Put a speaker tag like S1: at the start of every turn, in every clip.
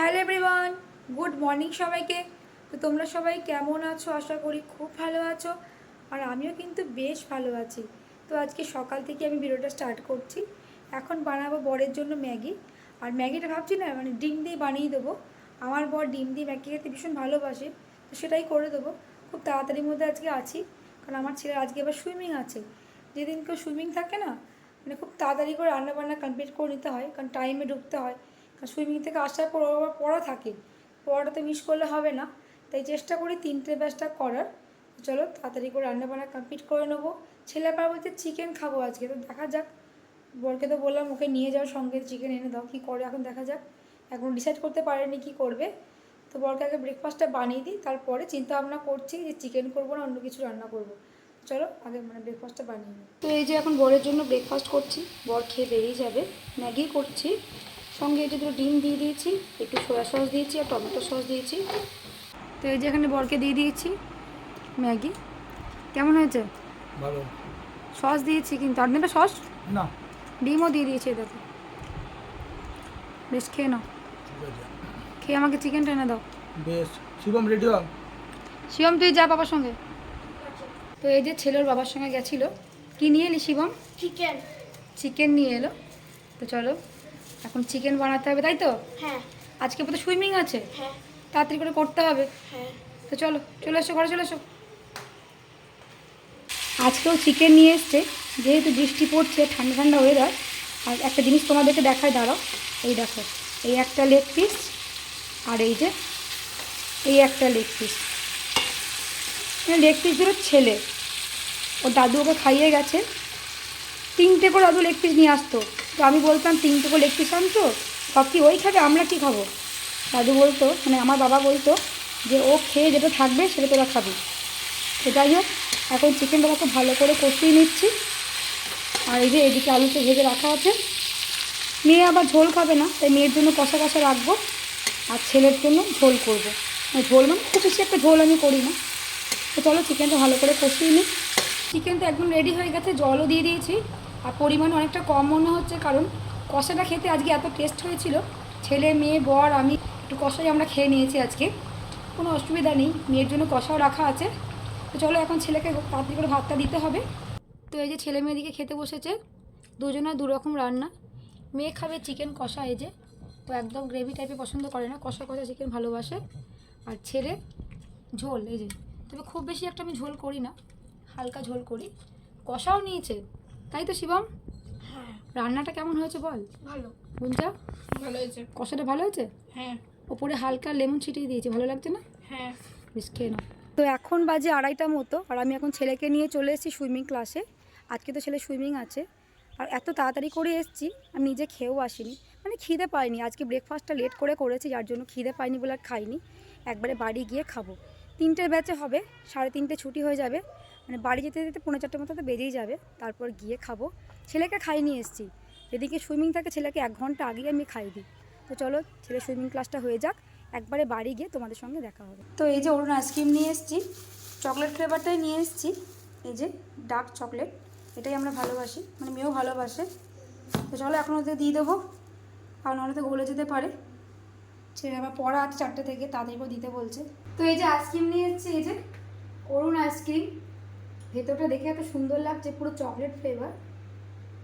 S1: Hello everyone, good morning সবাইকে। তো তোমরা সবাই কেমন আছো? আশা করি খুব ভালো আছো, আর আমিও কিন্তু বেশ ভালো আছি। তো আজকে সকাল থেকে আমি ভিডিওটা স্টার্ট করছি। এখন বানাবো বরের জন্য ম্যাগি। আর ম্যাগিটা ভাবছি না মানে ডিম দিয়ে বানিয়ে দেবো। আমার বর ডিম দিয়ে ম্যাগি খেতে ভীষণ ভালোবাসে, তো সেটাই করে দেবো। খুব তাড়াতাড়ির মধ্যে আজকে আছি, কারণ আমার ছেলের আজকে আবার সুইমিং আছে। যেদিন কেউ সুইমিং থাকে না, মানে খুব তাড়াতাড়ি করে রান্নাবান্না কমপ্লিট করে নিতে হয়, কারণ টাইমে ঢুকতে হয়। সুইমিং থেকে আসার পর আবার পড়া থাকে, পড়াটা তো মিস করলে হবে না। তাই চেষ্টা করি 3টে ব্যাচটা করার। চলো তাড়াতাড়ি করে রান্নাবান্না কমপ্লিট করে নেবো। ছেলে আবার বলছে চিকেন খাবো আজকে, তো দেখা যাক। বরকে তো বললাম ওকে নিয়ে যাওয়ার সঙ্গে চিকেন এনে দাও, কী করে এখন দেখা যাক। এখন ডিসাইড করতে পারেনি কী করবে। তো বরকে আগে ব্রেকফাস্টটা বানিয়ে দিই, তারপরে চিন্তা ভাবনা করছি যে চিকেন করবো না অন্য কিছু রান্না করবো। চলো আগে মানে ব্রেকফাস্টটা বানিয়ে নিই। তো এই যে এখন বরের জন্য ব্রেকফাস্ট করছি, বর খেয়ে বেরিয়ে যাবে। ম্যাগি করছি, সঙ্গে এই যে দুটো ডিম দিয়ে দিয়েছি, একটু সয়া সস দিয়েছি আর টমেটো সস দিয়েছি। তো এই যে এখানে বরকে দিয়ে দিয়েছি ম্যাগি। কেমন হয়েছে?
S2: ভালো।
S1: সস দিয়েছি কিন্তু আর নেবে সস
S2: না,
S1: ডিমও দিয়ে দিয়েছি এটাতে। বেশ খেয়ে নাও,
S2: ঠিক আছে,
S1: খেয়ে আমাকে চিকেনটা এনে দাও।
S2: বেশ। শিবম রেডি হ।
S1: শিবম তুই যা বাবার সঙ্গে। তো এই যে ছেলের বাবার সঙ্গে গেছিলো। কি নিয়ে এলি শিবম?
S3: চিকেন।
S1: চিকেন নিয়ে এলো। তো চলো এখন চিকেন বানাতে হবে, তাই তো?
S3: হ্যাঁ
S1: আজকে তো সুইমিং আছে,
S3: হ্যাঁ
S1: তাড়াতাড়ি করে করতে হবে।
S3: হ্যাঁ।
S1: তো চলো চলে এসো, ঘরে চলে এসো। আজকেও চিকেন নিয়ে এসছে, যেহেতু বৃষ্টি পড়ছে, ঠান্ডা ঠান্ডা ওয়েদার। আর একটা জিনিস তোমাদেরকে দেখায়, দাঁড়াও। এই দেখো, এই একটা লেগ পিস, আর এই যে এই একটা লেগ পিস। লেগ পিসগুলো ছেলে, ওর দাদু ওকে খাইয়ে গেছে। 3টে করে দাদু লেগ পিস নিয়ে আসতো, তো আমি বলতাম 3টে করে লেগ পিস আনতো, সব কি ওই খাবে, আমরা কি খাবো? দাদু বলতো, মানে আমার বাবা বলতো যে ও খেয়ে যেটা থাকবে সেটা তোরা খাবি। তো যাই হোক, এখন চিকেনটা খুব ভালো করে কষিয়ে নিচ্ছি। আর এই যে এদিকে আলুতে ভেজে রাখা আছে। মেয়ে আবার ঝোল খাবে না, তাই মেয়ের জন্য কষা কষা রাখবো, আর ছেলের জন্য ঝোল করবো। ঝোল মানে খুব বেশি একটা ঝোল আমি করি না। তো চলো চিকেনটা ভালো করে কষিয়ে নিই। চিকেন তো একদম রেডি হয়ে গেছে, জলও দিয়ে দিয়েছি। আর পরিমাণ অনেকটা কম মনে হচ্ছে, কারণ কষাটা খেতে আজকে এত টেস্ট হয়েছিল। ছেলে মেয়ে বর আমি একটু কষাই আমরা খেয়ে নিয়েছি আজকে, কোনো অসুবিধা নেই। মেয়ের জন্য কষাও রাখা আছে। তো চলো এখন ছেলেকে তাড়াতাড়ি করে ভাতটা দিতে হবে। তো এই যে ছেলে মেয়েদিকে খেতে বসেছে, দুজনের দুরকম রান্না। মেয়ে খাবে চিকেন কষা, এই যে, তো একদম গ্রেভি টাইপের পছন্দ করে না, কষা কষা চিকেন ভালোবাসে। আর ছেলে ঝোল, এই যে। তবে খুব বেশি একটা আমি ঝোল করি না, হালকা ঝোল করি। কষাও নিয়েছে, তাই তো শিবম?
S3: হ্যাঁ
S1: রান্নাটা কেমন হয়েছে বল?
S3: ভালো।
S1: গুঞ্জা,
S3: ভালো হয়েছে।
S1: কষাটা ভালো হয়েছে?
S3: হ্যাঁ
S1: ওপরে হালকা লেমন ছিটিয়ে দিয়েছি, ভালো লাগছে না?
S3: হ্যাঁ।
S1: বেশ খেয়ে নাও। তো এখন বাজে 2:30 মতো, আর আমি এখন ছেলেকে নিয়ে চলে এসেছি সুইমিং ক্লাসে। আজকে তো ছেলে সুইমিং আছে। আর এত তাড়াতাড়ি করে এসেছি, আমি নিজে খেয়েও আসিনি, মানে খিদে পাইনি। আজকে ব্রেকফাস্টটা লেট করে করেছি, যার জন্য খিদে পাইনি বলে আর খাইনি। একবারে বাড়ি গিয়ে খাবো। 3টের ব্যাচে হবে, 3:30 ছুটি হয়ে যাবে, মানে বাড়ি যেতে যেতে 4:45 মতো তো বেজেই যাবে। তারপর গিয়ে খাবো। ছেলেকে খাইয়ে এসেছি। এদিকে সুইমিং থাকে, ছেলেকে 1 ঘন্টা আগেই আমি খাই দিই। তো চলো ছেলে সুইমিং ক্লাসটা হয়ে যাক, একবারে বাড়ি গিয়ে তোমাদের সঙ্গে দেখা হবে। তো এই যে অরুণ আইসক্রিম নিয়ে এসেছি, চকলেট ফ্লেভারটাই নিয়ে এসেছি। এই যে ডার্ক চকলেট, এটাই আমরা ভালোবাসি, মানে মেয়েও ভালোবাসে। তো চলো এখন ওদের দিয়ে দেবো, আর নাহলে তো গলে যেতে পারে। ছেলে আবার পড়া আছে 4টে থেকে, তাদেরকেও দিতে বলছে। তো এই যে আইসক্রিম নিয়ে এসেছি, এই যে অরুণ আইসক্রিম। ভেতরটা দেখে এত সুন্দর লাগছে, পুরো চকলেট ফ্লেভার।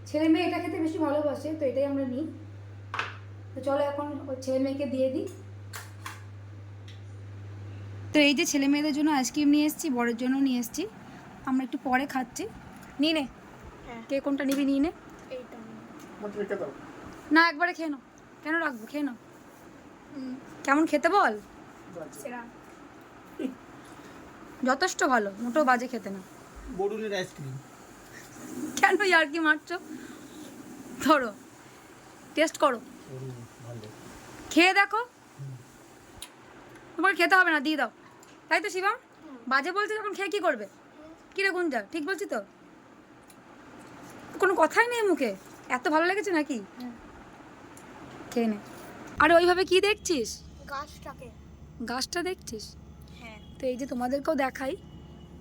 S1: ছেলে মেয়ে এটা খেতে বেশি ভালোবাসে, তো এটাই আমরা নিই। তো চলো এখন ওই ছেলে মেয়েকে দিয়ে দিই। তো এই যে ছেলে মেয়েদের জন্য আইসক্রিম নিয়ে এসেছি, বড়ের জন্য নিয়ে এসেছি। আমরা একটু পরে খাচ্ছি। নিয়ে নে, কে কোনটা নিবি নিয়ে নে।
S3: এইটা
S1: না একবারে খেয়ে নাও, কেন রাখবো, খেয়ে নাও। কেমন খেতে বল?
S3: সেরা।
S1: যথেষ্ট ভালো, মোটেও বাজে খেতে না।
S2: বরুণের আইসক্রিম।
S1: কেন আর কি মারছো? ধরো টেস্ট করো,
S2: ভালো।
S1: খেয়ে দেখো। তোমার খেতে হবে না, দিয়ে দাও। তাই তো শিবম? বাজে বলছে যখন খেয়ে কি করবে? কিরে গুঞ্জা, ঠিক বলছি তো? কোনো কথাই নেই মুখে, এত ভালো লেগেছে নাকি? খেয়ে নে। আরে ওইভাবে কি দেখছিস?
S3: গাছটাকে।
S1: গাছটা দেখছিস?
S3: হ্যাঁ।
S1: তো এই যে তোমাদেরকেও দেখাই,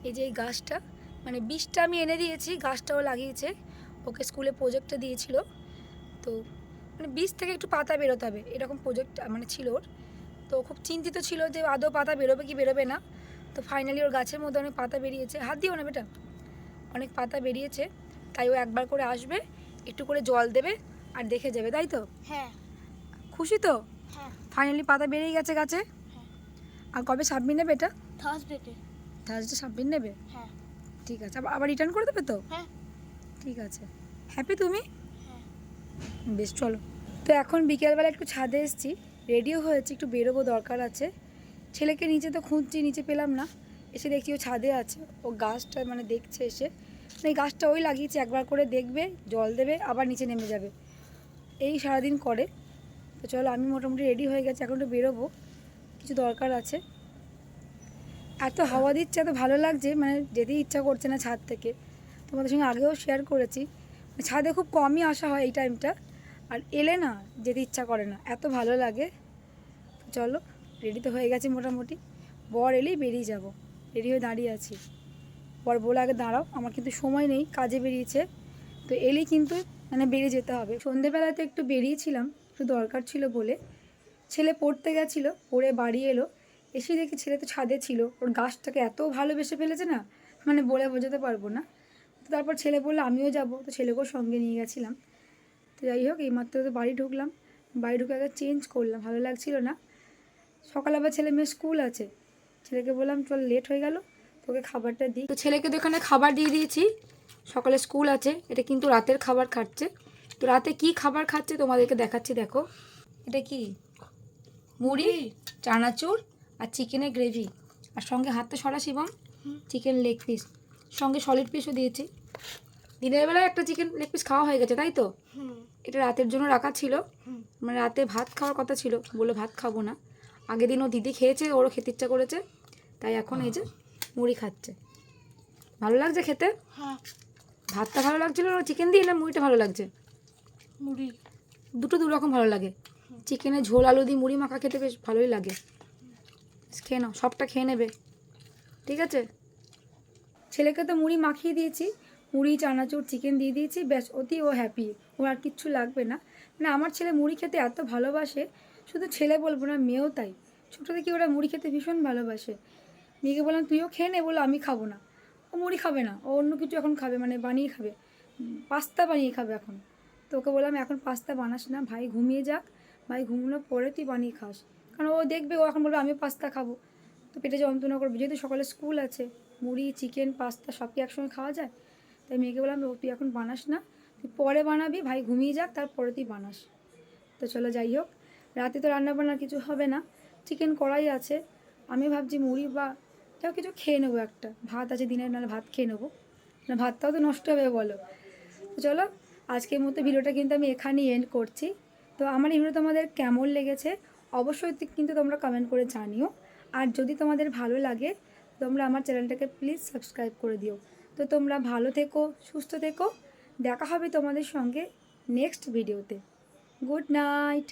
S1: এই যে এই গাছটা, মানে বীজটা আমি এনে দিয়েছি, গাছটাও লাগিয়েছে। ওকে স্কুলে প্রজেক্টটা দিয়েছিল, তো মানে বীজ থেকে একটু পাতা বেরোতে হবে এরকম প্রজেক্ট মানে ছিল ওর। তো খুব চিন্তিত ছিল যে আদৌ পাতা বেরোবে কি বেরোবে না। তো ফাইনালি ওর গাছের মধ্যে অনেক পাতা বেরিয়েছে, হাত দিও না বেটা, অনেক পাতা বেরিয়েছে। তাই ও একবার করে আসবে, একটু করে জল দেবে আর দেখে যাবে, তাই তো?
S3: হ্যাঁ
S1: খুশি তো?
S3: হ্যাঁ
S1: ফাইনালি পাতা বেরিয়ে গেছে গাছে। আর কবে সাবমিট নেবে এটা?
S3: থার্সডেতে।
S1: থার্সডে সাবমিট নেবে?
S3: হ্যাঁ
S1: ঠিক আছে, আবার রিটার্ন করে দেবে তো?
S3: হ্যাঁ
S1: ঠিক আছে। হ্যাপি তুমি?
S3: হ্যাঁ।
S1: বেশ, চলো। তো এখন বিকেলবেলা একটু ছাদে এসেছি, রেডিও হয়েছে, একটু বেরোবো, দরকার আছে। ছেলেকে নিচে তো খুঁজছি, নিচে পেলাম না, এসে দেখি ও ছাদে আছে, ও গাছটা মানে দেখছে এসে। এই গাছটা ওই লাগিয়েছে, একবার করে দেখবে, জল দেবে, আবার নিচে নেমে যাবে, এই সারাদিন করে। তো চলো, আমি মোটামুটি রেডি হয়ে গেছি, এখন একটু বেরোবো, কিছু দরকার আছে। এত হাওয়া দিচ্ছে, এত ভালো লাগছে, মানে যেতেই ইচ্ছা করছে না ছাদ থেকে। তোমাদের সঙ্গে আগেও শেয়ার করেছি, ছাদে খুব কমই আসা হয় এই টাইমটা, আর এলে না যেতে ইচ্ছা করে না, এত ভালো লাগে। তো চলো, রেডি তো হয়ে গেছি মোটামুটি, বর এলেই বেরিয়ে যাব, রেডি হয়ে দাঁড়িয়ে আছি। বর বলে আগে দাঁড়াও, আমার কিন্তু সময় নেই, কাজে বেরিয়েছে, তো এলেই কিন্তু মানে বেরিয়ে যেতে হবে। সন্ধেবেলাতে একটু বেরিয়েছিলাম, একটু দরকার ছিল বলে। ছেলে পড়তে গেছিলো, পড়ে বাড়ি এলো, এসে দেখি ছেলে তো ছাদে ছিল, ওর গাছটাকে এত ভালোবেসে ফেলেছে না, মানে বলে বোঝাতে পারবো না। তো তারপর ছেলে বললো আমিও যাব, তো ছেলেকেও সঙ্গে নিয়ে গেছিলাম। তো যাই হোক, এইমাত্র তো বাড়ি ঢুকলাম, বাড়ি ঢুকে আগে চেঞ্জ করলাম, ভালো লাগছিল না। সকালে আবার ছেলে মেয়ের স্কুল আছে, ছেলেকে বললাম চল, লেট হয়ে গেল, তোকে খাবারটা দিই। তো ছেলেকে তো এখানে খাবার দিয়ে দিয়েছি, সকালে স্কুল আছে, এটা কিন্তু রাতের খাবার খাচ্ছে। তো রাতে কি খাবার খাচ্ছে তোমাদেরকে দেখাচ্ছি, দেখো। এটা কি মুড়ি, চানাচুর আর চিকেনের গ্রেভি, আর সঙ্গে হাতটা সরা শিবম, চিকেন লেগ পিস, সঙ্গে সলিড পিসও দিয়েছি। দিনের বেলায় একটা চিকেন লেগ পিস খাওয়া হয়ে গেছে, তাই তো? এটা রাতের জন্য রাখা ছিল, মানে রাতে ভাত খাওয়ার কথা ছিল, বলে ভাত খাবো না। আগের দিন ও দিদি খেয়েছে, ওরও খেতে ইচ্ছা করেছে, তাই এখন এই যে মুড়ি খাচ্ছে। ভালো লাগছে খেতে?
S3: হ্যাঁ
S1: ভাতটা ভালো লাগছিল, চিকেন দিয়ে, না মুড়িটা ভালো লাগছে?
S3: মুড়ি।
S1: দুটো দু রকম ভালো লাগে, চিকেনের ঝোল আলু দিয়ে মুড়ি মাখা খেতে বেশ ভালোই লাগে। খেয়ে নাও, সবটা খেয়ে নেবে, ঠিক আছে? ছেলেকে তো মুড়ি মাখিয়ে দিয়েছি, মুড়ি চানাচুর চিকেন দিয়ে দিয়েছি, ব্যাস অতি ও হ্যাপি, ও আর কিচ্ছু লাগবে না। মানে আমার ছেলে মুড়ি খেতে এত ভালোবাসে, শুধু ছেলে বলবো না, মেয়েও তাই। ছোটো থেকে ওরা মুড়ি খেতে ভীষণ ভালোবাসে। মেয়েকে বললাম তুইও খেয়ে নে, বলো আমি খাবো না, ও মুড়ি খাবে না, ও অন্য কিছু এখন খাবে, মানে বানিয়ে খাবে, পাস্তা বানিয়ে খাবে এখন। তো ওকে বললাম এখন পাস্তা বানাস না, ভাই ঘুমিয়ে যাক, ভাই ঘুমোনোর পরে তুই বানিয়ে খাস, কারণ ও দেখবে, ও এখন বলবে আমিও পাস্তা খাবো, তো পেটে যন্ত্রণা করবে, যেহেতু সকালে স্কুল আছে, মুড়ি চিকেন পাস্তা সব কি একসঙ্গে খাওয়া যায়? তাই মেয়েকে বললাম তুই এখন বানাস না, তুই পরে বানাবি, ভাই ঘুমিয়ে যাক, তারপরে তুই বানাস। তো চলো, যাই হোক, রাতে তো রান্নাবান্না কিছু হবে না, চিকেন কড়াই আছে, আমি ভাবছি মুড়ি বা যাও কিছু খেয়ে নেবো, একটা ভাত আছে দিনের, নাহলে ভাত খেয়ে নেবো, না ভাতটাও তো নষ্ট হবে বলো। তো চলো, আজকের মতো ভিডিওটা কিন্তু আমি এখানেই এন্ড করছি। তো আমার এই ভিডিও তোমাদের কেমন লেগেছে অবশ্যই কিন্তু তোমরা কমেন্ট করে জানিও, আর যদি তোমাদের ভালো লাগে তোমরা আমার চ্যানেলটাকে প্লিজ সাবস্ক্রাইব করে দিও। তো তোমরা ভালো থেকো, সুস্থ থেকো, দেখা হবে তোমাদের সঙ্গে নেক্সট ভিডিওতে। Good night.